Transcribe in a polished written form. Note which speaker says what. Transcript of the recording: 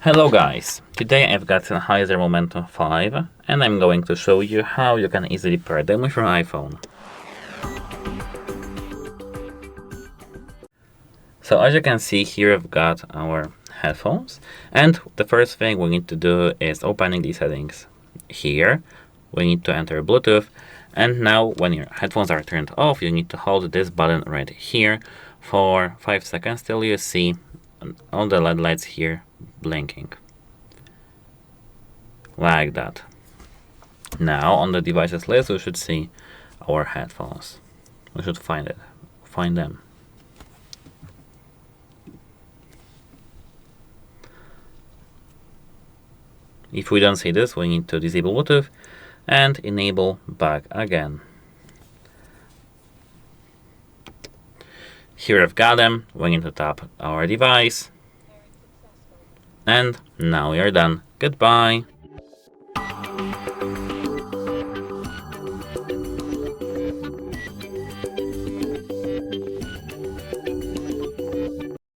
Speaker 1: Hello guys, today I've got Sennheiser Momentum 5 and I'm going to show you how you can easily pair them with your iPhone. So as you can see here, I've got our headphones, and the first thing we need to do is opening the settings. Here we need to enter Bluetooth, and now when your headphones are turned off, you need to hold this button right here for 5 seconds till you see all the LED lights here blinking. Like that. Now on the devices list we should see our headphones. We should find them. If we don't see this, we need to disable Bluetooth and enable back again. Here I've got them. We need to tap our device. And now we are done. Goodbye.